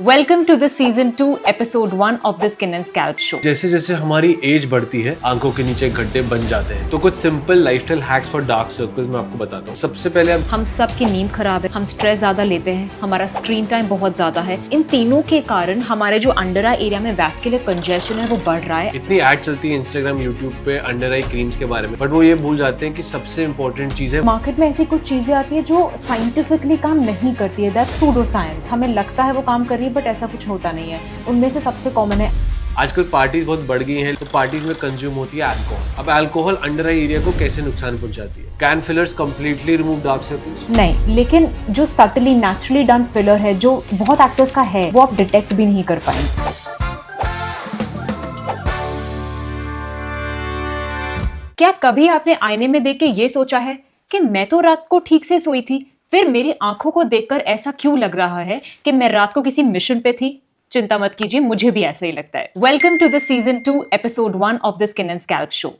Welcome to the season 2 episode 1 of the skin and scalp show. जैसे जैसे हमारी as बढ़ती है आंखों के नीचे गड्ढे बन जाते हैं। तो कुछ simple lifestyle hacks for dark circles मैं आपको बताता हूँ। सबसे पहले हम सब की नींद खराब है, हम स्ट्रेस ज्यादा लेते हैं, हमारा स्क्रीन टाइम बहुत ज्यादा है। इन तीनों के कारण हमारे जो अंडर आई एरिया में वैस्कुलर कंजेशन है वो बढ़ रहा है। इतनी ऐड चलती है इंस्टाग्राम यूट्यूब पे अंडर आई क्रीम्स के बारे में, बट वो ये भूल जाते हैं कि सबसे इम्पोर्टेंट चीज है मार्केट में ऐसी कुछ चीजें आती है जो साइंटिफिकली काम नहीं करती है। That's pseudo science. हमें लगता है वो काम कर रही है बट ऐसा कुछ होता नहीं है। उनमें से सबसे कॉमन है आजकल पार्टीज बहुत बढ़ गई हैं, तो पार्टीज में कंज्यूम होती है अल्कोहल। अब अल्कोहल अंडर आई एरिया को कैसे नुकसान पहुंचाती है? Can fillers completely remove dark circles? नहीं, लेकिन जो सटली नेचुरली डन फिलर है जो बहुत एक्टर्स का है वो आप डिटेक्ट भी नहीं कर पाएंगे। क्या कभी आपने आईने में देख के ये सोचा है कि मैं तो रात को ठीक से सोई थी, फिर मेरी आंखों को देखकर ऐसा क्यों लग रहा है कि मैं रात को किसी मिशन पे थी? चिंता मत कीजिए, मुझे भी ऐसा ही लगता है। Welcome to the season 2 episode 1 of the skin and scalp show.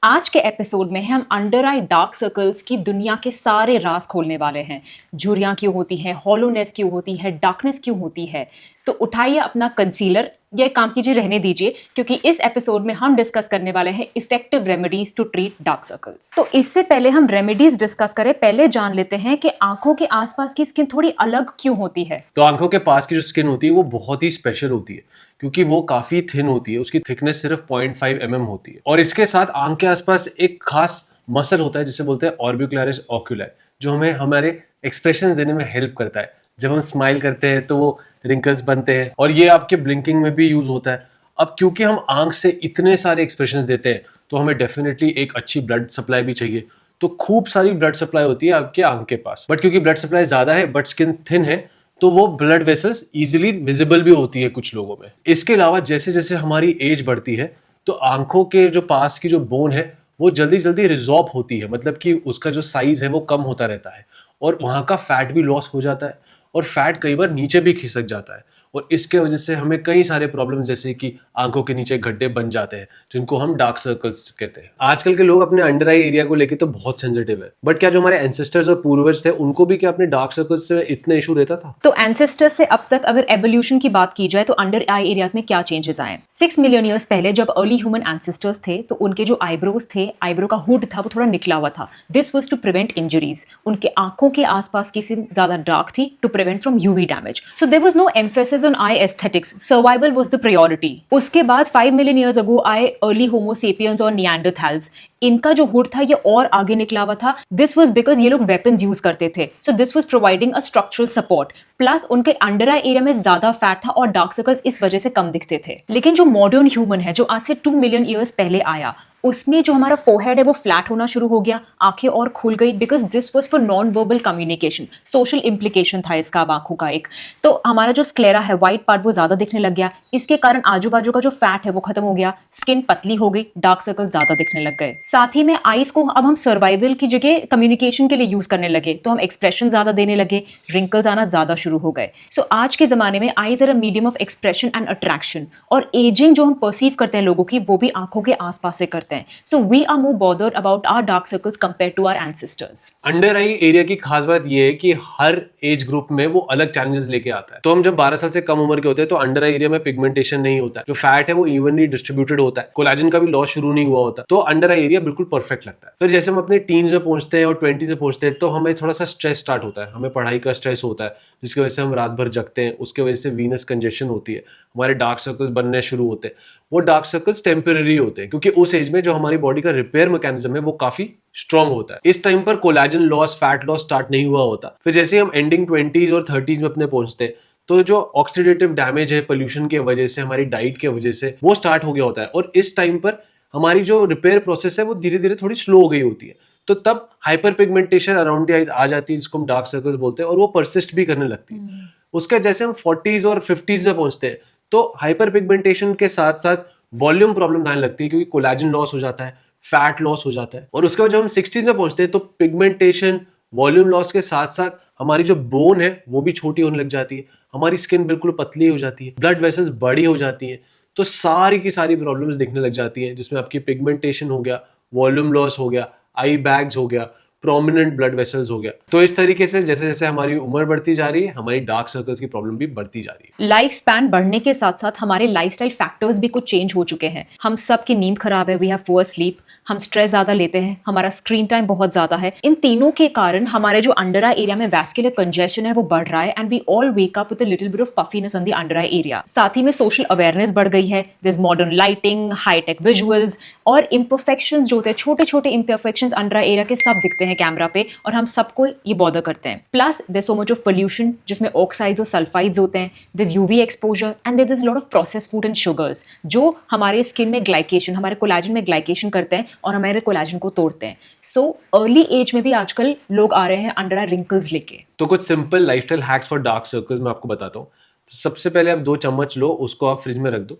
आज के एपिसोड में हम अंडर आई डार्क सर्कल्स की दुनिया के सारे राज खोलने वाले हैं। झुर्रियां क्यों होती हैं, हॉलोनेस क्यों होती है, डार्कनेस क्यों होती है। तो उठाइए अपना कंसीलर, ये काम कीजिए, रहने दीजिए, क्योंकि इस एपिसोड में हम डिस्कस करने वाले हैं effective remedies to treat dark circles. तो इससे पहले हम रेमेडीज डिस्कस करें, पहले जान लेते हैं कि आंखों के आसपास की स्किन थोड़ी अलग क्यों होती है। तो आंखों के पास की जो स्किन होती है वो बहुत ही स्पेशल होती है, क्योंकि वो काफी थिन होती है। उसकी थिकनेस सिर्फ 0.5 mm होती है, और इसके साथ आंख के आसपास एक खास मसल होता है जिसे बोलते हैं ऑर्बिकुलरिस ओक्यूलाई, जो हमें हमारे एक्सप्रेशन देने में हेल्प करता है। जब हम स्माइल करते हैं तो वो रिंकल्स बनते हैं, और ये आपके ब्लिंकिंग में भी यूज होता है। अब क्योंकि हम आंख से इतने सारे एक्सप्रेशंस देते हैं, तो हमें डेफिनेटली एक अच्छी ब्लड सप्लाई भी चाहिए। तो खूब सारी ब्लड सप्लाई होती है आपके आंख के पास, बट क्योंकि ब्लड सप्लाई ज्यादा है बट स्किन थिन है, तो वो ब्लड वेसल्स इजीली विजिबल भी होती है कुछ लोगों में। इसके अलावा जैसे जैसे हमारी एज बढ़ती है, तो आंखों के जो पास की जो बोन है वो जल्दी जल्दी रिजॉर्ब होती है, मतलब कि उसका जो साइज है वो कम होता रहता है, और वहाँ का फैट भी लॉस हो जाता है, और फैट कई बार नीचे भी खिसक जाता है। और इसके वजह से हमें कई सारे प्रॉब्लम, जैसे कि आंखों के नीचे गड्ढे बन जाते हैं, जिनको हम डार्क सर्कल्स कहते हैं। आजकल के लोग अपने अंडर आई एरिया को लेकर तो बहुत सेंसिटिव है, बट क्या जो हमारे एंसेस्टर्स और पूर्वज थे उनको भी क्या अपने डार्क सर्कल्स से इतना इशू रहता था? तो एंसेस्टर्स से अब तक अगर एवोल्यूशन की बात की जाए तो अंडर आई एरियाज में क्या चेंजेस आए। 6 मिलियन ईयर्स पहले जब अर्ली ह्यूमन एंसेस्टर्स थे तो उनके जो आईब्रोज थे, आईब्रो का हुड था, वो थोड़ा निकला हुआ था। This was to prevent injuries. उनके आंखों के आसपास की स्किन ज्यादा डार्क थी to prevent from UV damage. So there was no emphasis on eye aesthetics, survival was the priority. उसके बाद 5 मिलियन ईयर्स अगो आए अर्ली होमो सेपियंस और निएंडरथैल्स। इनका जो हुड था ये और आगे निकला हुआ था। दिस वाज बिकॉज ये लोग वेपन्स यूज करते थे, so this was providing a structural support. Plus उनके अंडर आई एरिया में ज्यादा फैट था और डार्क सर्कल्स इस वजह से कम दिखते थे। लेकिन जो मॉडर्न ह्यूमन है, जो आज से 2 मिलियन ईयर्स पहले आया, उसमें जो हमारा फोरहेड है वो फ्लैट होना शुरू हो गया, आंखें और खुल गई, because this was for non verbal communication. Social implication था इसका आंखों का एक। तो हमारा जो स्क्लेरा है, व्हाइट पार्ट, वो ज्यादा दिखने लग गया। इसके कारण आजू बाजू का जो फैट है वो खत्म हो गया, स्किन पतली हो गई, डार्क सर्कल ज्यादा दिखने लग गए। साथ ही में आईज को अब हम सर्वाइवल की जगह कम्युनिकेशन के लिए यूज करने लगे, तो हम एक्सप्रेशन ज्यादा देने लगे, रिंकल्स आना ज्यादा शुरू हो गए। सो आज के जमाने में eyes are a medium of expression and attraction, और एजिंग जो हम परसीव करते हैं लोगों की, वो भी आंखों के आसपास से करते हैं। So we are more bothered about our dark circles compare to our ancestors. Under eye area की खास बात यह है कि हर एज ग्रुप में वो अलग चैलेंजेस लेके आता है। तो हम जब 12 साल से कम उम्र के होते हैं तो अंडर आई एरिया में पिगमेंटेशन नहीं होता है, जो फैट है वो इवनली डिस्ट्रीब्यूटेड होता है, कोलेजन का भी लॉस शुरू नहीं हुआ होता, तो अंडर आई एरिया बिल्कुल परफेक्ट लगता है। फिर जैसे हम अपने टीन्स में पहुंचते हैं और 20 से पहुंचते हैं, तो हमें थोड़ा सा स्ट्रेस स्टार्ट होता है, हमें पढ़ाई का स्ट्रेस होता है, जिसकी वजह से हम रात भर जगते हैं, उसके वजह से वीनस कंजेशन होती है, हमारे डार्क सर्कल्स बनने शुरू होते हैं। वो डार्क सर्कल्स टेम्पररी होते हैं, क्योंकि उस एज में जो हमारी बॉडी का रिपेयर मैकेनिज्म है वो काफी स्ट्रॉन्ग होता है। इस टाइम पर collagen loss, fat loss start नहीं हुआ होता। फिर जैसे हम एंडिंग 20s और 30s में अपने पहुंचते हैं, तो जो ऑक्सीडेटिव डैमेज है पोल्यूशन की वजह से, हमारी डाइट की वजह से, वो स्टार्ट हो गया होता है, और इस टाइम पर हमारी जो रिपेयर प्रोसेस है वो धीरे धीरे थोड़ी स्लो हो गई होती है। तो तब hyperpigmentation around the eyes आ जाती है, जिसको हम डार्क सर्कल्स बोलते हैं, और वो परसिस्ट भी करने लगती है। उसके जैसे हम 40s और 50s में पहुंचते हैं, तो हाइपर पिगमेंटेशन के साथ साथ वॉल्यूम प्रॉब्लम आने लगती है, क्योंकि कोलेजन लॉस हो जाता है, फैट लॉस हो जाता है। और उसके बाद जब हम 60s में पहुंचते हैं, तो पिगमेंटेशन, वॉल्यूम लॉस के साथ साथ हमारी जो बोन है वो भी छोटी होने लग जाती है, हमारी स्किन बिल्कुल पतली हो जाती है, ब्लड वेसल्स बड़ी हो जाती है। तो सारी की सारी प्रॉब्लम्स दिखने लग जाती है, जिसमें आपकी पिगमेंटेशन हो गया, वॉल्यूम लॉस हो गया, आई बैग्स हो गया, प्रोमिनेंट ब्लड वेसल्स हो गया। तो इस तरीके से जैसे जैसे हमारी उम्र बढ़ती जा रही है, हमारी डार्क सर्कल्स की प्रॉब्लम भी बढ़ती जा रही है। लाइफ स्पैन बढ़ने के साथ साथ हमारे लाइफस्टाइल फैक्टर्स भी कुछ चेंज हो चुके हैं। हम सब की नींद खराब है, वी हैव पुअर स्लीप, हम स्ट्रेस ज्यादा लेते हैं, हमारा स्क्रीन टाइम बहुत ज्यादा है। इन तीनों के कारण हमारे जो अंडर आई एरिया में वैस्कुलर कंजेशन है वो बढ़ रहा है, and we all wake up with a little bit of puffiness on the under eye area. साथ ही में सोशल अवेयरनेस बढ़ गई है, there is modern lighting, high tech visuals, और इम्परफेक्शंस जो होते हैं, छोटे छोटे इम्परफेक्शंस अंडर आई एरिया के सब दिखते हैं कैमरा पे, और हम सबको ये बॉदर करते हैं। Plus there so much of pollution जिसमें ऑक्साइड्स और सल्फाइड्स होते हैं, there is UV exposure, and there is lot of processed food and sugars जो हमारे स्किन में ग्लाइकेशन, हमारे कोलेजन में ग्लाइकेशन करते हैं और हमारे कोलेजन को तोड़ते हैं। सो अर्ली एज में भी आजकल लोग आ रहे हैं अंडर आई रिंकल्स लेके। तो कुछ simple lifestyle hacks for dark circles मैं आपको बताता हूँ। तो सबसे पहले आप 2 चम्मच लो, उसको आप फ्रिज में रख दो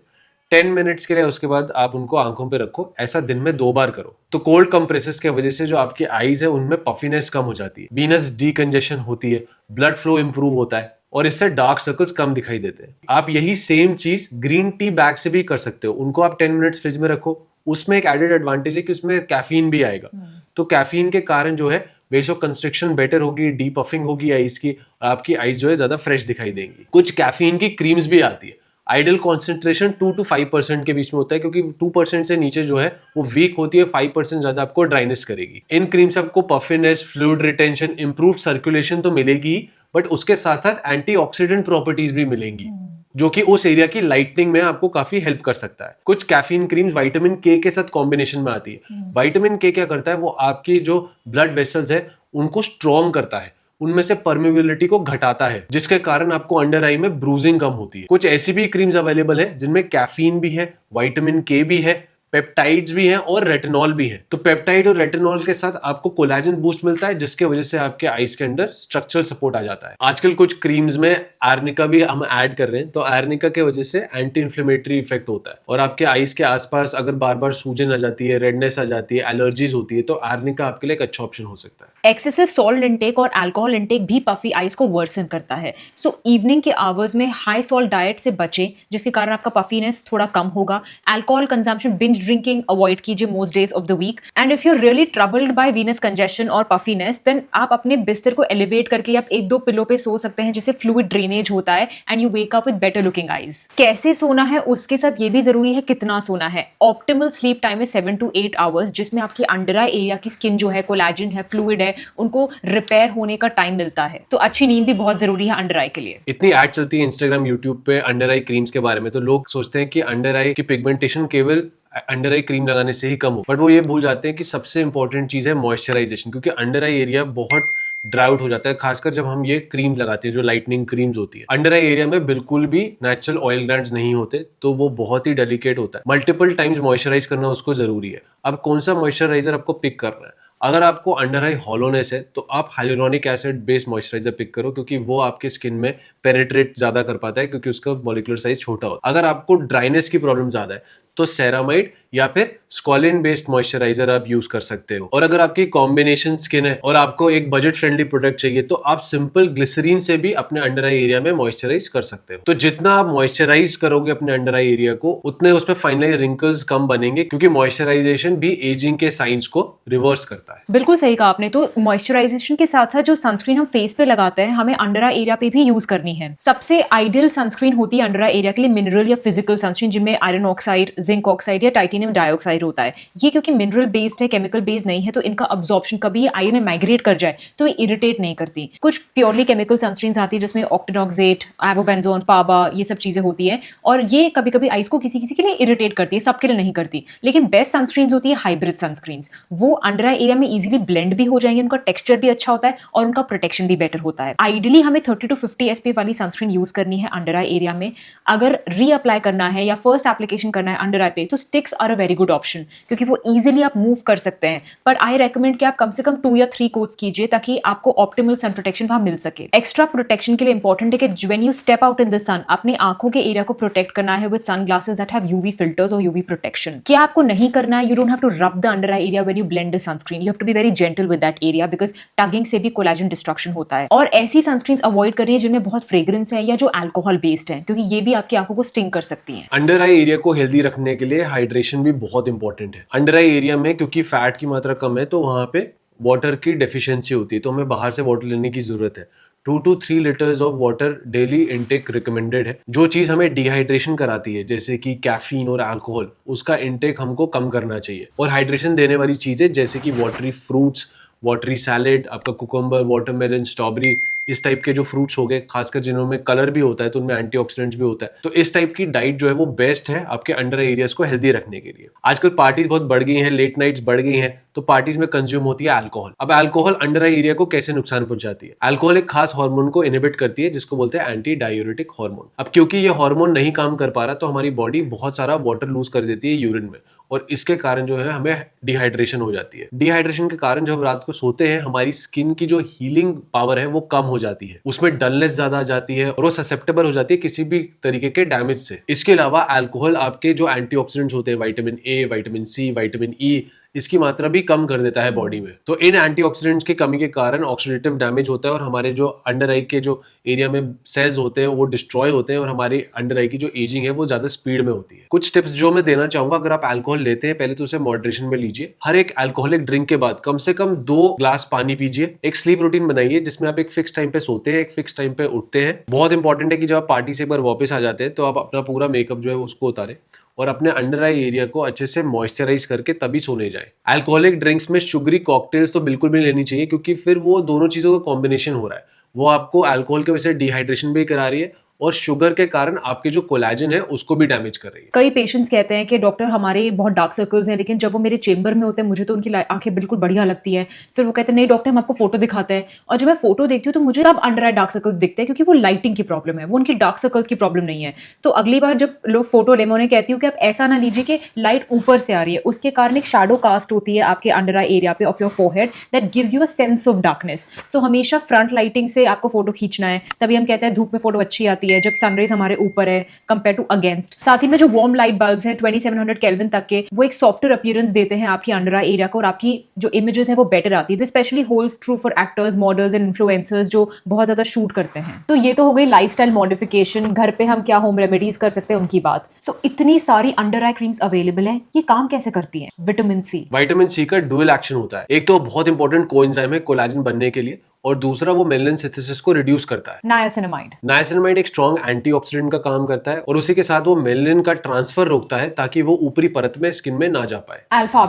10 मिनट्स के लिए, उसके बाद आप उनको आंखों पे रखो। ऐसा दिन में 2 बार करो। तो कोल्ड कंप्रेसेस की वजह से जो आपकी आईज है उनमें पफीनेस कम हो जाती है, वीनस डीकंजेशन होती है, ब्लड फ्लो इंप्रूव होता है, और इससे डार्क सर्कल्स कम दिखाई देते हैं। आप यही सेम चीज ग्रीन टी बैग से भी कर सकते हो। उनको आप 10 मिनट्स फ्रिज में रखो। उसमें एक एडेड एडवांटेज है कि उसमें कैफीन भी आएगा। तो कैफीन के कारण जो है वेसो कंस्ट्रिक्शन बेटर होगी, डी पफिंग होगी आईज की, और आपकी आईज जो है ज्यादा फ्रेश दिखाई देंगी। कुछ कैफीन की क्रीम्स भी आती है। आइडियल कॉन्सेंट्रेशन 2 to 5% के बीच में होता है, क्योंकि 2% से नीचे जो है वो वीक होती है, 5% ज्यादा आपको ड्राइनेस करेगी। इन क्रीम से आपको puffiness, fluid retention, improve circulation तो मिलेगी, बट उसके साथ साथ एंटीऑक्सीडेंट प्रॉपर्टीज भी मिलेंगी, जो कि उस एरिया की लाइटनिंग में आपको काफी हेल्प कर सकता है। कुछ कैफीन क्रीम विटामिन के साथ कॉम्बिनेशन में आती है। विटामिन के क्या करता है, वो आपकी जो ब्लड वेसल्स है उनको स्ट्रॉन्ग करता है, उनमें से परमेबिलिटी को घटाता है, जिसके कारण आपको अंडर आई में ब्रूजिंग कम होती है। कुछ ऐसी भी क्रीम्स अवेलेबल है जिनमें कैफीन भी है, विटामिन के भी है, पेप्टाइड्स भी हैं और रेटिनॉल भी है। तो पेप्टाइड और रेटिनॉल के साथ आपको कोलेजन बूस्ट मिलता है, जिसके वजह से आपके आईज के अंदर स्ट्रक्चरल सपोर्ट आ जाता है। आजकल कुछ क्रीम्स में आर्निका भी हम ऐड कर रहे हैं, तो आर्निका के वजह से एंटी इन्फ्लेमेटरी इफेक्ट होता है, और आपके आईज के आसपास अगर बार बार सूजन आ जाती है, रेडनेस आ जाती है, एलर्जीज होती है, तो आर्निका आपके लिए एक अच्छा ऑप्शन हो सकता है। एक्सेसिव सॉल्ट इंटेक और अल्कोहल इंटेक भी पफी आइज को वर्सन करता है। सो इवनिंग के आवर्स में हाई सॉल्ट डाइट से बचें, जिसके कारण आपका पफीनेस थोड़ा कम होगा। Alcohol consumption, binge drinking avoid कीजिए most days of the week. And if you really troubled by venous congestion और पफीनेस, देन आप अपने बिस्तर को एलिवेट करके आप 1-2 पिलो पे सो सकते हैं, जिससे फ्लूइड ड्रेनेज होता है and you wake up with better looking eyes. कैसे सोना है उसके साथ ये भी जरूरी है कितना सोना है। ऑप्टिमल स्लीप टाइम है 7 to 8 आवर्स, जिसमें आपकी अंडर आई एरिया की स्किन जो है, कोलेजन है, फ्लूइड है, उनको रिपेयर होने का टाइम मिलता है। तो अच्छी नींद भी बहुत जरूरी है अंडर आई के लिए। इतनी ऐड चलती है इंस्टाग्राम, यूट्यूब पे अंडर आई क्रीम्स के बारे में, तो लोग सोचते हैं कि अंडर आई की पिगमेंटेशन केवल अंडर आई क्रीम लगाने से ही कम हो, बट वो ये भूल जाते हैं कि सबसे इंपॉर्टेंट चीज है मॉइस्चराइजेशन, क्योंकि अंडर आई एरिया बहुत ड्राई आउट हो जाता है, खासकर जब हम ये क्रीम लगाते हैं जो लाइटनिंग क्रीम्स होती है। अंडर आई एरिया में बिल्कुल भी नेचुरल ऑयल ग्लैंड्स नहीं होते, तो वो बहुत ही डेलिकेट होता है। मल्टीपल टाइम्स मॉइस्चराइज करना उसको जरूरी है। अब कौन सा मॉइस्चराइजर आपको पिक करना है? अगर आपको अंडर आई हॉलोनेस है तो आप hyaluronic acid based moisturiser pick करो, क्योंकि वो आपके स्किन में पेनिट्रेट ज्यादा कर पाता है, क्योंकि उसका मॉलिक्यूलर साइज छोटा होता है। अगर आपको ड्राइनेस की प्रॉब्लम ज्यादा है तो सेरामाइड या फिर स्क्वालिन बेस्ड मॉइस्चराइजर आप यूज कर सकते हो। और अगर आपकी कॉम्बिनेशन स्किन है और आपको एक बजट फ्रेंडली प्रोडक्ट चाहिए, तो आप सिंपल ग्लिसरीन से भी अपने अंडर आई एरिया में मॉइस्चराइज कर सकते हो। तो जितना आप मॉइस्चराइज करोगे अपने अंडर आई एरिया को, उतने उसमें फाइनली रिंकल्स कम बनेंगे, क्योंकि मॉइस्चराइजेशन भी एजिंग के साइंस को रिवर्स करता है। बिल्कुल सही कहा आपने। तो मॉइस्चराइजेशन के साथ साथ जो सनस्क्रीन हम फेस पे लगाते हैं, हमें अंडर आई एरिया पे भी यूज करनी है। सबसे आइडियल सनस्क्रीन होती है अंडर आई एरिया के लिए मिनरल या फिजिकल सनस्क्रीन, जिनमें आयरन ऑक्साइड, जिंक ऑक्साइड या टाइटेनियम डाइऑक्साइड होता है। ये क्योंकि मिनरल बेस्ड है, केमिकल बेस्ड नहीं है, तो इनका अब्जॉर्प्शन कभी आई में माइग्रेट कर जाए तो ये इरिटेट नहीं करती। कुछ प्योरली केमिकल सनस्क्रीन आती है जिसमें ऑक्टेनॉक्सेट, एवोबेंजोन, पाबा, ये सब चीजें होती है, और ये कभी कभी आइस को किसी किसी के लिए इरिटेट करती है, सबके लिए नहीं करती। लेकिन बेस्ट सनस्क्रीन होती है हाइब्रिड सनस्क्रीन। वो अंडर आई एरिया में इजीली ब्लेंड भी हो जाएंगे, उनका टेक्सचर भी अच्छा होता है और उनका प्रोटेक्शन भी बेटर होता है। आइडियली हमें 30 to 50 SPF वाली सनस्क्रीन यूज करनी है अंडर आई एरिया में। अगर रीअप्लाई करना है या फर्स्ट एप्लीकेशन करना है अंडर आई पे, तो sticks are a very good option, क्योंकि वो इजीली आप मूव कर सकते हैं। पर आई रेकमेंड कि आप कम से कम 2 या 3 कोट्स कीजिए, ताकि आपको ऑप्टिमल सन प्रोटेक्शन वहां मिल सके। एक्स्ट्रा प्रोटेक्शन के लिए इंपॉर्टेंट है कि when you step out in the sun, अपने आंखों के एरिया को प्रोटेक्ट करना है with sunglasses that have UV filters और यूवी प्रोटेक्शन। क्या आपको नहीं करना है, you don't have to rub the under eye area when you blend the sunscreen, you have to be very gentle with that area, because tugging से भी collagen destruction होता है। और ऐसी सनस्क्रीन अवॉइड करिए जिनमें बहुत फ्रेग्रेंस है या जो अल्कोहल बेस्ड है, क्योंकि ये भी आपकी आंखों को स्टिंग कर सकती है। अंडर आई एरिया को हेल्दी रखने के लिए हाइड्रेशन भी बहुत इंपॉर्टेंट है। अंडर आई एरिया में क्योंकि फैट की मात्रा कम है, तो वहां पे वाटर की डेफिशिएंसी होती है, तो हमें बाहर से वाटर लेने की जरूरत है। 2 to 3 litres of water daily intake recommended है। जो चीज हमें डिहाइड्रेशन कराती है जैसे कि कैफीन और अल्कोहल, उसका इनटेक हमको कम करना चाहिए। और हाइड्रेशन देने वाली चीजें जैसे कि वाटरी फ्रूट्स, वाटरी सैलेड, आपका कुकुम्बर, वाटरमेलन, स्ट्रॉबेरी, इस टाइप के जो फ्रूट्स हो गए, खासकर जिनमें कलर भी होता है तो उनमें एंटीऑक्सीडेंट्स भी होता है, तो इस टाइप की डाइट जो है वो बेस्ट है आपके अंडर आई एरियाज को हेल्दी रखने के लिए। आजकल पार्टीज बहुत बढ़ गई हैं, लेट नाइट्स बढ़ गई हैं, तो पार्टीज में कंज्यूम होती है अल्कोहल। अब अल्कोहल अंडर आई एरिया को कैसे नुकसान पहुंचाती है? अल्कोहल एक खास हार्मोन को इनहिबिट करती है जिसको बोलते हैं एंटी डायूरेटिक हार्मोन। अब क्योंकि ये हार्मोन नहीं काम कर पा रहा तो हमारी बॉडी बहुत सारा वाटर लूज कर देती है यूरिन में, और इसके कारण जो है हमें डिहाइड्रेशन हो जाती है। डिहाइड्रेशन के कारण जब रात को सोते हैं हमारी स्किन की जो हीलिंग पावर है वो कम हो जाती है, उसमें डलनेस ज्यादा आ जाती है और वो ससेप्टेबल हो जाती है किसी भी तरीके के डैमेज से। इसके अलावा अल्कोहल आपके जो एंटीऑक्सीडेंट्स होते हैं, vitamin A, vitamin C, vitamin E, इसकी मात्रा भी कम कर देता है बॉडी में। तो इन एंटीऑक्सीडेंट्स की कमी के कारण ऑक्सीडेटिव डैमेज होता है और हमारे जो अंडर आई के जो एरिया में सेल्स होते हैं वो डिस्ट्रॉय होते हैं और हमारी अंडर आई की जो एजिंग है वो ज्यादा स्पीड में होती है। कुछ टिप्स जो मैं देना चाहूंगा, अगर आप अल्कोहल लेते हैं पहले तो उसे मॉडरेशन में लीजिए। हर एक अल्कोहलिक ड्रिंक के बाद कम से कम 2 ग्लास पानी पीजिए। एक स्लीप रूटीन बनाइए जिसमें आप एक फिक्स टाइम पे सोते हैं, एक फिक्स टाइम पे उठते हैं। बहुत इंपॉर्टेंट है कि जब आप पार्टी से एक बार वापस आ जाते हैं तो आप अपना पूरा मेकअप जो है उसको उतारें और अपने अंडर आई एरिया को अच्छे से मॉइस्चराइज करके तभी सोने जाए। अल्कोहलिक ड्रिंक्स में शुगरी कॉकटेल्स तो बिल्कुल भी नहीं लेनी चाहिए क्योंकि फिर वो दोनों चीजों का कॉम्बिनेशन हो रहा है। वो आपको अल्कोहल की वजह से डिहाइड्रेशन भी करा रही है और शुगर के कारण आपके जो कोलेजन है उसको भी डैमेज कर रही है। कई पेशेंट्स कहते हैं कि डॉक्टर हमारे बहुत डार्क सर्कल्स हैं, लेकिन जब वो मेरे चेंबर में होते हैं मुझे तो उनकी आंखें बिल्कुल बढ़िया लगती है। फिर वो कहते हैं नहीं डॉक्टर हम आपको फोटो दिखाते हैं, और जब मैं फोटो देखती हूँ तो मुझे तब अंडर आई डार्क सर्कल्स दिखते हैं क्योंकि वो लाइटिंग की प्रॉब्लम है, वो उनकी डार्क सर्कल्स की प्रॉब्लम नहीं है। तो अगली बार जब लोग फोटो ले मैं उन्हें कहती हूँ कि आप ऐसा ना लीजिए कि लाइट ऊपर से आ रही है, उसके कारण एक शैडो कास्ट होती है आपके अंडर आई एरिया पे of your forehead that gives you a sense of darkness. So हमेशा फ्रंट लाइटिंग से आपको फोटो खींचना है, तभी हम कहते हैं धूप में फोटो अच्छी आती है जब सनराइज हमारे ऊपर है कंपेयर टू अगेंस्ट। साथ ही में जो वार्म लाइट बल्ब्स हैं 2700 केल्विन तक के, वो एक सॉफ्टवेयर अपीयरेंस देते हैं आपकी अंडर आई एरिया को और आपकी जो इमेजेस है वो बेटर आती है। This specially holds true for actors, models and influencers जो बहुत ज्यादा शूट करते हैं। तो ये तो हो गई लाइफस्टाइल मॉडिफिकेशन, घर पे हम क्या होम रेमेडीज कर सकते हैं उनकी बात। सो इतनी सारी अंडर आई क्रीम्स अवेलेबल है, ये काम कैसे करती हैं? विटामिन सी का डुअल एक्शन होता है। एक तो बहुत इंपॉर्टेंट कोएंजाइम है कोलेजन बनने के लिए, और दूसरा वो मेलानिन सिंथेसिस को रिड्यूस करता है। नायासिनामाइड एक स्ट्रॉन्ग एंटीऑक्सीडेंट का काम करता है और उसी के साथ वो मेलानिन का ट्रांसफर रोकता है ताकि वो ऊपरी परत में स्किन में ना जा पाए। अल्फा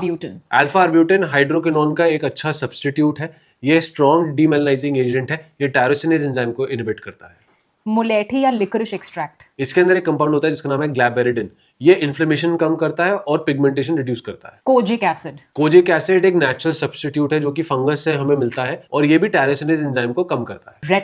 आर्ब्यूटिन हाइड्रोक्विनोन का एक अच्छा सब्स्टिट्यूट है। ये स्ट्रॉन्ग डीमेलानाइजिंग एजेंट है। ये टायरोसिनेज एंजाइम को इनहिबिट करता है। मुलेठी या लिकोरिश एक्सट्रैक्ट, इसके अंदर एक कंपाउंड होता है जिसका नाम है ग्लाइबेरिडिन। ये इन्फ्लेमेशन कम करता है और पिगमेंटेशन रिड्यूस करता है। कोजिक एसिड एक नेचुरल सब्स्टिट्यूट है जो कि फंगस से हमें मिलता है और ये भी टायरोसिनेज एंजाइम को कम करता है।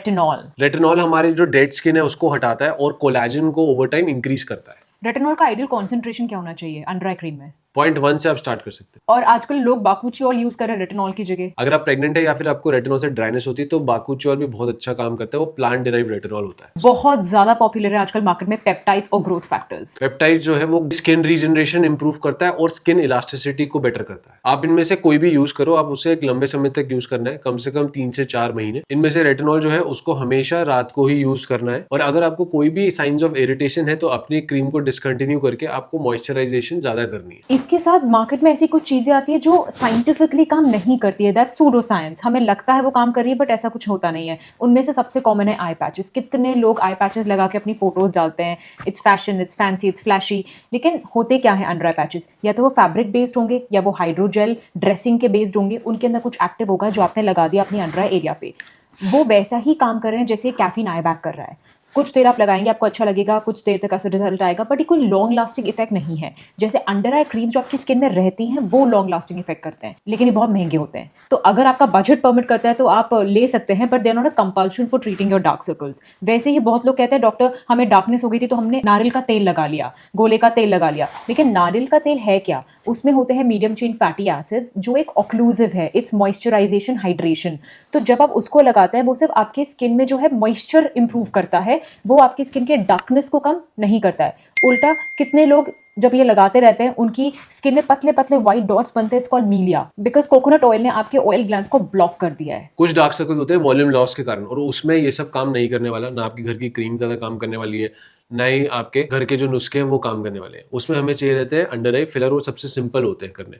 रेटिनॉल हमारी जो डेड स्किन है उसको हटाता है और कोलेजन को ओवर टाइम इंक्रीज करता है। रेटिनॉल का आइडियल कॉन्सेंट्रेशन क्या होना चाहिए अंडर आई क्रीम में? 0.1 से आप स्टार्ट कर सकते हैं। और आजकल लोग बाकुचियोल यूज कर रहे हैं रेटिनॉल की जगह। अगर आप प्रेग्नेंट है या फिर आपको रेटिनॉल से ड्राइनेस होती है तो बाकुचियोल भी बहुत अच्छा काम करता है। वो प्लांट डिराइव्ड रेटिनॉल होता है। बहुत ज्यादा पॉपुलर है आजकल मार्केट में पेप्टाइड्स और ग्रोथ फैक्टर्स। पेप्टाइड जो है वो स्किन रीजनरेशन इंप्रूव करता है और स्किन इलास्टिसिटी को बेटर करता है। आप इनमें से कोई भी यूज करो, आप उसे एक लंबे समय तक यूज करना है, कम से कम 3 से 4 महीने। इनमें से रेटिनॉल जो है उसको हमेशा रात को ही यूज करना है। और अगर आपको कोई भी साइंस ऑफ इरिटेशन है तो अपनी क्रीम को डिसकंटिन्यू करके आपको मॉइस्चराइजेशन ज्यादा करनी है। इसके साथ मार्केट में ऐसी कुछ चीजें आती है जो साइंटिफिकली काम नहीं करती है, दैट्स सूडो साइंस। हमें लगता है वो काम कर रही है बट ऐसा कुछ होता नहीं है। उनमें से सबसे कॉमन है आई पैचेस। कितने लोग आई पैचेस लगा के अपनी फोटोज डालते हैं, it's fashion, it's fancy, it's flashy, लेकिन होते क्या है अंडर आई पैचेस? या तो वो फैब्रिक बेस्ड होंगे या वो हाइड्रोजेल ड्रेसिंग के बेस्ड होंगे। उनके अंदर कुछ एक्टिव होगा जो आपने लगा दिया अपनी अंडर आई एरिया पे, वो वैसा ही काम कर रहे हैं जैसे कैफीन आई बैक कर रहा है। कुछ देर आप लगाएंगे आपको अच्छा लगेगा, कुछ देर तक ऐसा रिजल्ट आएगा, बट ये कोई लॉन्ग लास्टिंग इफेक्ट नहीं है। जैसे अंडर आई क्रीम जो आपकी स्किन में रहती हैं वो लॉन्ग लास्टिंग इफेक्ट करते हैं, लेकिन ये बहुत महंगे होते हैं। तो अगर आपका बजट परमिट करता है तो आप ले सकते हैं, but they are not a compulsion for treating your dark circles. वैसे ही बहुत लोग कहते हैं डॉक्टर हमें डार्कनेस हो गई थी तो हमने नारियल का तेल लगा लिया, गोले का तेल लगा लिया, लेकिन नारियल का तेल है क्या? उसमें होते हैं मीडियम चेन फैटी एसिड्स जो एक ऑक्लूसिव है, इट्स मॉइस्चराइजेशन हाइड्रेशन। तो जब आप उसको लगाते हैं वो सिर्फ आपके स्किन में जो है मॉइस्चर इंप्रूव करता है, वो आपकी स्किन के डार्कनेस को कम नहीं करता है। उल्टा कितने लोग जब ये लगाते रहते हैं उनकी स्किन में पतले पतले व्हाइट डॉट्स बनते हैं, it's called milia, because coconut oil ने आपके ऑयल ग्लैंड्स को ब्लॉक कर दिया है। कुछ डार्क सर्कल्स होते हैं वॉल्यूम लॉस के कारण, और उसमें ये सब काम नहीं करने वाला। ना आपकी घर की क्रीम ज्यादा काम करने वाली है, ना ही आपके घर के जो नुस्खे हैं वो काम करने वाले हैं। उसमें हमें चाहिए रहते हैं अंडर आई फिलर, वो सबसे सिंपल होते हैं करने।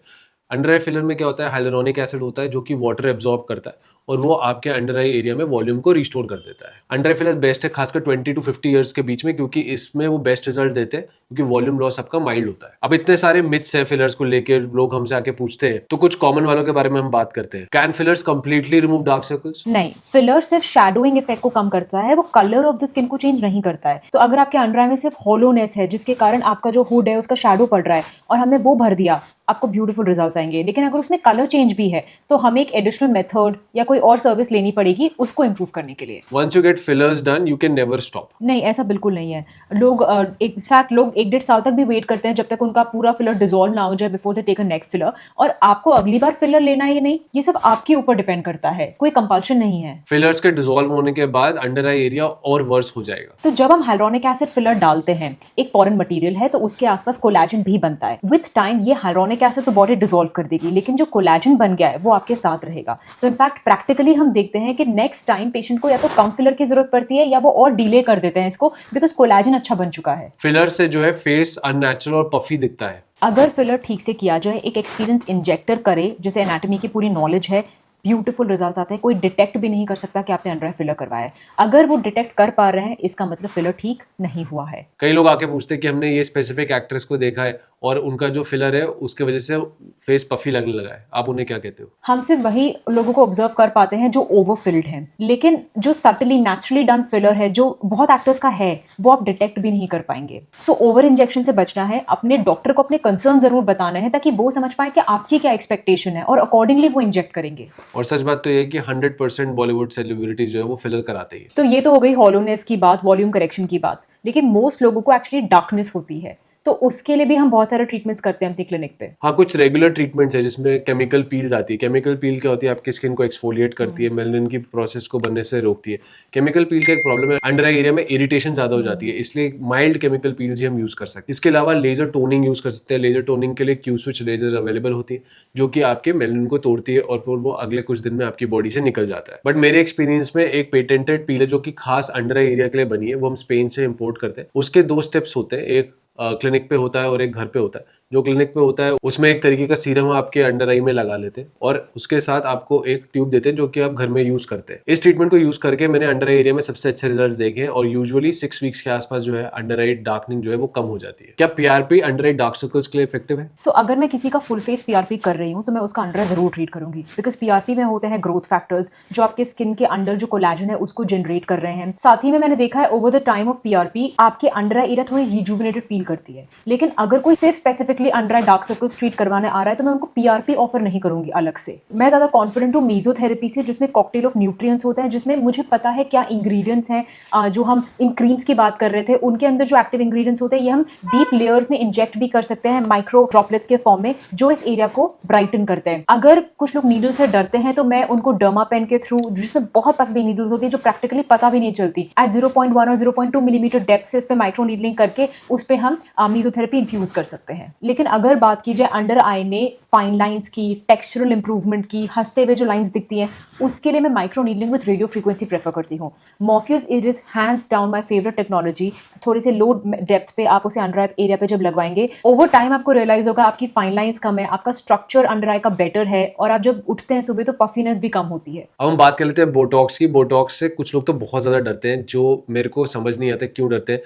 अंडर आई फिलर में क्या होता है, हाइलुरोनिक एसिड होता है जो कि वाटर एब्जॉर्ब करता है और वो आपके अंडर आई एरिया में वॉल्यूम को रिस्टोर कर देता है। अंडर आई फिलर बेस्ट है खासकर 20 to 50 ईयर्स के बीच में, क्योंकि इसमें वो बेस्ट रिजल्ट देते हैं क्योंकि वॉल्यूम लॉस आपका माइल्ड होता है। अब इतने सारे मिथ्स हैं फिलर्स को लेके, लोग हमसे आके पूछते हैं, तो कुछ कॉमन वालों के बारे में हम बात करते हैं। Can fillers completely remove dark circles? नहीं, फिलर सिर्फ शैडोइंग इफेक्ट को कम करता है, वो कलर ऑफ द स्किन को चेंज नहीं करता है। तो अगर आपके अंडर आई में सिर्फ होलोनेस है जिसके कारण आपका जो हुड है उसका शैडो पड़ रहा है और हमने वो भर दिया, आपको ब्यूटीफुल रिजल्ट्स आएंगे। लेकिन अगर उसमें कलर चेंज भी है तो हमें एक एडिशनल मेथड या कोई और सर्विस लेनी पड़ेगी उसको इम्प्रूव करने के लिए। Once you get fillers done you can never stop. नहीं, ऐसा बिल्कुल नहीं है। लोग इनफैक्ट लोग 1-1.5 साल तक भी वेट करते हैं जब तक उनका पूरा फिलर डिसॉल्व ना हो जाए before they take a next filler. और आपको अगली बार फिलर लेना है या नहीं, ये सब आपके ऊपर डिपेंड करता है, कोई कंपल्शन नहीं है। फिलर्स के डिसॉल्व होने के बाद अंडर आई एरिया और वर्स हो जाएगा। तो जब हम हाइलुरोनिक एसिड फिलर डालते हैं, एक फॉरेन मटेरियल है तो उसके आसपास कोलैजन भी बनता है। विथ टाइम ये हाइलुरोनिक एसिड तो बॉडी डिसॉल्व कर देगी, लेकिन जो कोलैजन बन गया है वो आपके साथ रहेगा। तो इनफैक्ट प्रैक्टिकली हम देखते हैं कि नेक्स्ट टाइम पेशेंट को या तो कम फिलर की जरूरत पड़ती है या वो और डिले कर देते हैं इसको, बिकॉज कोलैजन अच्छा बन चुका है। फिलर से जो है फेस अननेचुरल और पफी दिखता है। अगर फिलर ठीक से किया जाए, एक एक्सपीरियंस्ड इंजेक्टर करे जिसे एनाटॉमी की पूरी नॉलेज है, ब्यूटीफुल रिजल्ट्स आते हैं। कोई डिटेक्ट भी नहीं कर सकता कि आपने अंडर आई फिलर करवाया है। अगर वो डिटेक्ट कर पा रहे हैं इसका मतलब फिलर ठीक नहीं हुआ है। कई लोग आके पूछते हैं कि हमने ये स्पेसिफिक एक्ट्रेस को देखा है और उनका जो फिलर है उसके वजह से फेस पफी लगने लगा है, आप उन्हें क्या कहते हो? हम सिर्फ वही लोगों को ऑब्जर्व कर पाते हैं जो ओवरफिल्ड हैं, लेकिन जो सटली नेचुरली डन फिलर है जो बहुत एक्टर्स का है वो आप डिटेक्ट भी नहीं कर पाएंगे। सो ओवर इंजेक्शन से बचना है, अपने डॉक्टर को अपने कंसर्न जरूर बताना है ताकि वो समझ पाए कि आपकी क्या एक्सपेक्टेशन है और अकॉर्डिंगली वो इंजेक्ट करेंगे। और सच बात तो ये है कि 100% बॉलीवुड सेलिब्रिटीज जो है वो फिलर कराते ही। तो ये तो हो गई हॉलोनेस की बात, वॉल्यूम करेक्शन की बात, लेकिन मोस्ट लोगों को एक्चुअली डार्कनेस होती है, तो उसके लिए भी हम बहुत सारे ट्रीटमेंट्स करते हैं अपनी क्लिनिक पे। हाँ, कुछ रेगुलर ट्रीटमेंट्स है जिसमें केमिकल पील्स आती है। केमिकल पील क्या होती है, आपकी स्किन को एक्सफोलिएट करती है, मेलानिन की प्रोसेस को बनने से रोकती है। केमिकल पील का एक प्रॉब्लम है, अंडर आई एरिया में इरिटेशन ज्यादा हो जाती है, इसलिए माइल्ड केमिकल पील्स ही हम यूज कर सकते हैं। इसके अलावा लेजर टोनिंग यूज कर सकते हैं। लेजर टोनिंग के लिए क्यू स्विच लेजर अवेलेबल होती है जो कि आपके मेलानिन को तोड़ती है और फिर वो अगले कुछ दिन में आपकी बॉडी से निकल जाता है। बट मेरे एक्सपीरियंस में एक पेटेंटेड पील है जो कि खास अंडर आई एरिया के लिए बनी है, वो हम स्पेन से इम्पोर्ट करते हैं। उसके 2 स्टेप्स होते हैं, एक क्लिनिक पे होता है और एक घर पे होता है। जो क्लिनिक पे होता है उसमें एक तरीके का सीरम आपके अंडर आई में लगा लेते हैं और उसके साथ आपको एक ट्यूब देते हैं जो कि आप घर में यूज करते हैं। इस ट्रीटमेंट को यूज करके मैंने अंडर आई एरिया में सबसे अच्छे रिजल्ट देखे हैं और यूजुअली 6 वीक्स के आसपास जो है अंडर आई डार्कनिंग जो है वो कम हो जाती है। क्या PRP under eye dark circles के लिए इफेक्टिव है? सो अगर मैं किसी का फुल फेस पीआरपी कर रही हूँ तो मैं उसका अंडर जरूर ट्रीट करूंगी, बिकॉज पीआरपी में होते हैं ग्रोथ फैक्टर्स जो आपके स्किन के अंडर जो कोलैजन है उसको जनरेट कर रहे हैं। साथ ही में मैंने देखा है over the time of PRP आपके अंडर आई एरिया थोड़ी रिजुविनेटेड फील करती है। लेकिन अगर कोई सिर्फ specifically under eye dark circles treat करवाने आ रहा है तो मैं उनको पीआरपी ऑफर नहीं करूंगी अलग से। मैं ज्यादा कॉन्फिडेंट हूँ मेसोथेरेपी से, जिसमें कॉकटेल ऑफ न्यूट्रिएंट्स होता है, जिसमें मुझे पता है क्या इंग्रेडिएंट्स हैं। जो हम इन क्रीम्स की बात कर रहे थे उनके अंदर जो एक्टिव इंग्रेडिएंट्स होते हैं ये हम डीप लेयर्स में इंजेक्ट भी कर सकते हैं माइक्रो ड्रॉपलेट्स के फॉर्म में, जो इस एरिया को ब्राइटन करते हैं। अगर कुछ लोग नीडल से डरते हैं तो मैं उनको डर्मा पेन के थ्रू, जिसमें बहुत पतली नीडल्स होती है जो प्रैक्टिकली पता भी नहीं चलती, एट 0.1 और 0.2 मिलीमीटर डेप्थ से उस पर माइक्रो नीडलिंग करके उस पर हम मेसोथेरेपी इन्फ्यूज कर सकते हैं। लेकिन अगर बात की जाए अंडर आई में फाइन लाइंस की, टेक्सचरल इंप्रूवमेंट की, हंसते हुए जो लाइंस दिखती हैं, उसके लिए मैं micro needling with radio frequency prefer करती हूँ। Morpheus is hands down my favourite technology. थोड़ी से लो डेप्थ पे आप उसे अंडर आई एरिया पे जब लगवाएंगे, ओवर टाइम आपको रियलाइज होगा आपकी फाइन लाइंस कम है, आपका स्ट्रक्चर अंडर आई का बेटर है और आप जब उठते हैं सुबह तो पफीनेस भी कम होती है। अब हम बात कर लेते हैं बोटॉक्स की। बोटॉक्स से कुछ लोग तो बहुत ज्यादा डरते हैं, जो मेरे को समझ नहीं आता क्यों डरते हैं।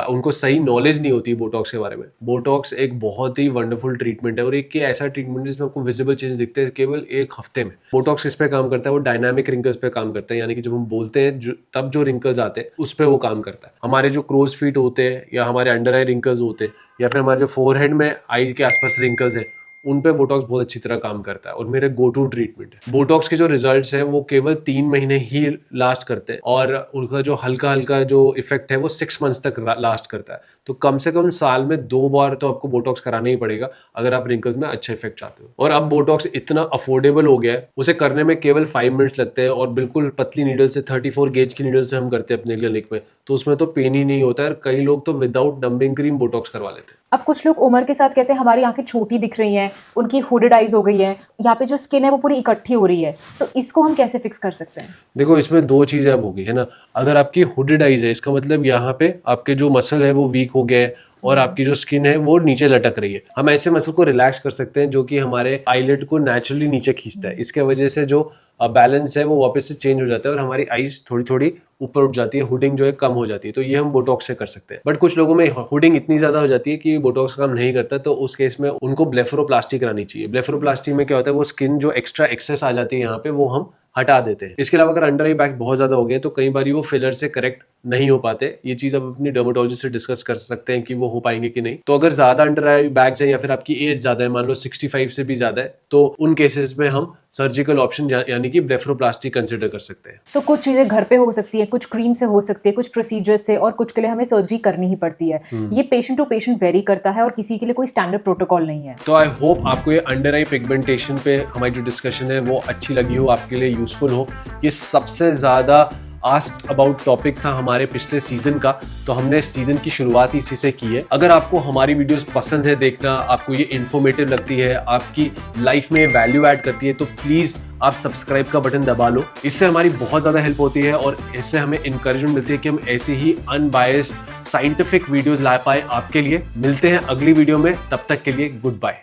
उनको सही नॉलेज नहीं होती बोटॉक्स के बारे में। बोटॉक्स एक बहुत ही वंडरफुल ट्रीटमेंट है और एक ऐसा ट्रीटमेंट जिसमें आपको विजिबल चेंज दिखते हैं केवल 1 हफ्ते में। बोटॉक्स किस पे काम करता है, वो डायनामिक रिंकल्स पे काम करता है, यानी कि जब हम बोलते हैं तब जो रिंकल्स आते हैं उस पर वो काम करता है। हमारे जो क्रोज फीट होते हैं या हमारे अंडर आई रिंकल्स होते हैं या फिर हमारे जो फोरहेड में आई के आसपास रिंकल्स है, उन पे बोटॉक्स बहुत अच्छी तरह काम करता है और मेरे गो टू ट्रीटमेंट है। बोटॉक्स के जो रिजल्ट्स हैं वो केवल 3 महीने ही लास्ट करते हैं और उनका जो हल्का हल्का जो इफेक्ट है वो 6 मंथ्स तक लास्ट करता है। तो कम से कम साल में 2 बार तो आपको बोटॉक्स कराना ही पड़ेगा अगर आप रिंकल्स में अच्छा इफेक्ट चाहते हो। और अब बोटॉक्स इतना अफोर्डेबल हो गया है, उसे करने में केवल 5 मिनट्स लगते हैं और बिल्कुल पतली नीडल से, 34 गेज की नीडल से हम करते हैं अपने क्लिनिक में, तो उसमें तो पेन ही नहीं होता है। कई लोग तो विदाउट डंबिंग क्रीम बोटॉक्स करवा लेते हैं। अब कुछ लोग उम्र के साथ कहते हैं हमारी आंखें छोटी दिख रही हैं, उनकी हुडेड आइज हो गई है, यहाँ पे जो स्किन है वो पूरी इकट्ठी हो रही है, तो इसको हम कैसे फिक्स कर सकते हैं? देखो, इसमें 2 चीजें अब होगी, है ना। अगर आपकी हुडेड आइज है इसका मतलब यहाँ पे आपके जो मसल है वो वीक हो गया है और आपकी जो स्किन है वो नीचे लटक रही है। हम ऐसे मसल को रिलैक्स कर सकते हैं जो कि हमारे आईलिड को नेचुरली नीचे खींचता है। इसके वजह से जो बैलेंस है वो वापस से चेंज हो जाता है और हमारी आईज थोड़ी थोड़ी ऊपर उठ जाती है, हुडिंग जो है कम हो जाती है। तो ये हम बोटॉक्स से कर सकते हैं। बट कुछ लोगों में हुडिंग इतनी ज्यादा हो जाती है कि बोटॉक्स काम नहीं करता, तो उस केस में उनको ब्लेफरोप्लास्टी करानी चाहिए। ब्लेफरोप्लास्टी में क्या होता है, वो स्किन जो एक्स्ट्रा एक्सेस आ जाती है यहाँ पे वो हम हटा देते हैं। इसके अलावा अगर अंडर आई बैग बहुत ज्यादा हो गए तो कई बार वो फिलर से करेक्ट नहीं हो पाते। ये चीज आप अपनी डर्मेटोलॉजिस्ट से डिस्कस कर सकते हैं कि वो हो पाएंगे कि नहीं। तो अगर ज्यादा अंडर आई बैग्स है या फिर आपकी एज ज्यादा है, मान लो 65 से भी ज्यादा है, तो उन केसेस में हम सर्जिकल ऑप्शन यानी कि ब्लेफरोप्लास्टी कंसिडर कर सकते हैं। सो कुछ चीजें घर पे हो सकती है, कुछ क्रीम से हो सकती है, कुछ प्रोसीजर से, और कुछ के लिए हमें सर्जरी करनी ही पड़ती है। ये पेशेंट टू पेशेंट वेरी करता है और किसी के लिए कोई स्टैंडर्ड प्रोटोकॉल नहीं है। तो आई होप आपको ये अंडर आई पिगमेंटेशन पे हमारी जो डिस्कशन है वो अच्छी लगी हो, आपके लिए यूजफुल हो। ये सबसे ज्यादा आस्क्ड अबाउट टॉपिक था हमारे पिछले सीजन का, तो हमने सीजन की शुरुआत इसी से की है। अगर आपको हमारी वीडियोस पसंद है देखना, आपको ये इन्फॉर्मेटिव लगती है, आपकी लाइफ में वैल्यू ऐड करती है, तो प्लीज आप सब्सक्राइब का बटन दबा लो। इससे हमारी बहुत ज्यादा हेल्प होती है और इससे हमें इंकरेजमेंट मिलती है कि हम ऐसी ही अनबायस्ड साइंटिफिक वीडियोस ला पाए आपके लिए। मिलते हैं अगली वीडियो में, तब तक के लिए गुड बाय।